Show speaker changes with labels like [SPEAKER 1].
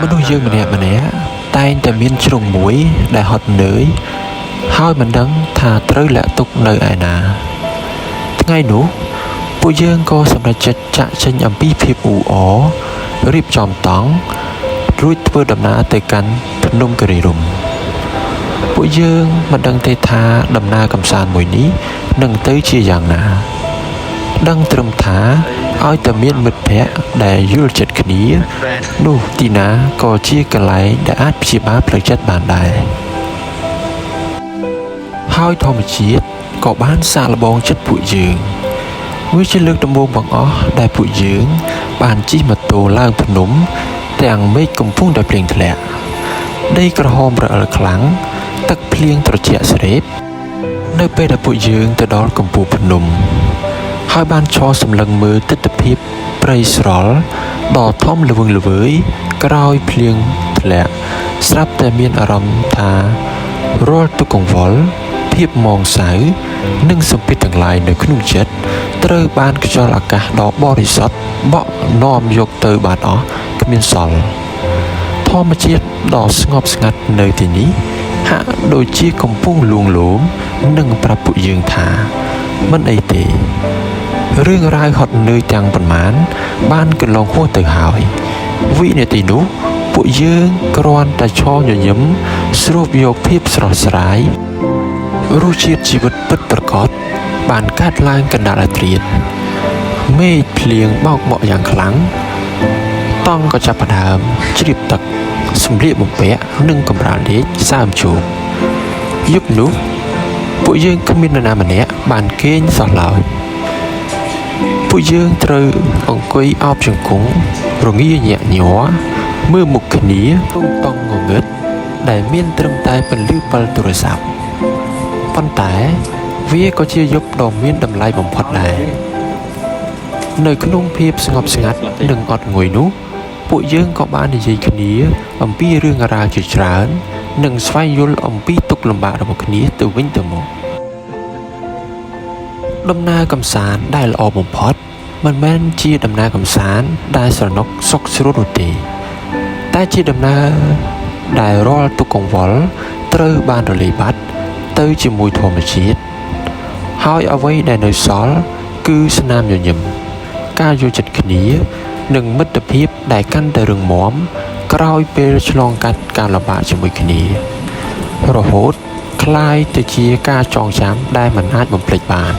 [SPEAKER 1] មនុស្សយើងម្នាក់តែងតែមានជ្រុងមួយដែលហត់នឿយហើយមិនដឹងថាត្រូវលាក់ទុកនៅឯណាថ្ងៃនោះពួកយើងក៏សម្រេចចិត្តចាក់ចេញអំពីភាពអ៊ូអររៀបចំតង់រួចធ្វើដំណើរទៅកាន់ភ្នំគិរីរម្យពួកយើងមិនដឹងទេថាដំណើរកម្សាន្តមួយនេះនឹងទៅជាយ៉ាងណាដឹងត្រឹមថាឲ្យតែមានមិត្តភ័ក្តិដែលយល់ចិត្តគ្នានោះទីណាក៏ជាកន្លែងដែលអាចព្យាបាលផ្លូវចិត្តបានដែរហើយធម្មជាតិក៏បានសាកល្បងចិត្តពួកយើងវាជាលើកដំបូងបង្អស់ដែលពួកយើងបានជិះម៉ូតូឡើងភ្នំទាំងមេឃកំពុងតែភ្លៀងធ្លាក់ដីក្រហមរអិលខ្លាំងទឹកភ្លៀងត្រជាក់ស្រេបនៅពេលដែលពួកយើងទៅដល់កំពូលភ្នំហើយបានឈរសម្លឹងមើលទិដ្ឋភាពព្រៃស្រល់ដ៏ធំល្វឹងល្វើយក្រោយភ្លៀងធ្លាក់ស្រាប់តែមានអារម្មណ៍ថារាល់ទុក្ខកង្វល់ភាពមងសៅនិងសម្ពាធទាំងឡាយនៅក្នុងចិត្តត្រូវបានខ្យល់អាកាសដ៏បរិសុទ្ធបក់នាំយកទៅបាត់អស់គ្មានសល់ធម្មជាតិដ៏ស្ងប់ស្ងាត់នៅទីនេះហាក់ដូចជាកំពុងលួងលោមនិងប្រាប់ពួកយើងថាមិនអីទេរឿងរ៉ាវហត់នឿយទាំងប៉ុន្មានបានកន្លងហួសទៅហើយវិនាទីនោះពួកយើងគ្រាន់តែឈរញញឹមស្រូបយកភាពស្រស់ស្រាយរសជាតិជីវិតពិតប្រាកដបានកើតឡើងកណ្ដាលអាធ្រាត្រមេឃភ្លៀងបោកបក់យ៉ាងខ្លាំងតង់ក៏ចាប់ផ្ដើមជ្រាបទឹកសម្លៀកបំពាក់និងកម្រាលដេកសើមជោគយប់នោះពួកយើងគ្មាននរណាម្នាក់បានគេងសោះឡើយពួកយើងត្រូវអង្គុយអោបជង្គង់រងាញាក់ញ័រមើលមុខគ្នាក្នុងតង់ងងឹតដែលមានត្រឹមតែពន្លឺពិលទូរស័ព្ទប៉ុន្តែវាក៏ជាយប់ដ៏មានតម្លៃបំផុតដែរនៅក្នុងភាពស្ងប់ស្ងាត់និងអត់ងុយនោះពួកយើងក៏បាននិយាយគ្នាអំពីរឿងរ៉ាវជាច្រើននិងស្វែងយល់អំពីទុក្ខលំបាករបស់គ្នាទៅវិញទៅមកដំណើរកម្សាន្តដែលល្អបំផុតមិនមែនជាដំណើរកម្សាន្តដែលស្រណុកសុខស្រួលនោះទេតែជាដំណើរដែលរាល់ទុក្ខកង្វល់ត្រូវបានរលាយបាត់ទៅជាមួយធម្មជាតិហើយអ្វីដែលនៅសល់គឺស្នាមញញឹមការយល់ចិត្តគ្នានិងមិត្តភាពដែលកាន់តែរឹងមាំក្រោយពេលឆ្លងកាត់ការលំបាកជាមួយគ្នារហូតคล้ายទៅជាការចងចាំដែលមិនអាចបំភ្លេចបាន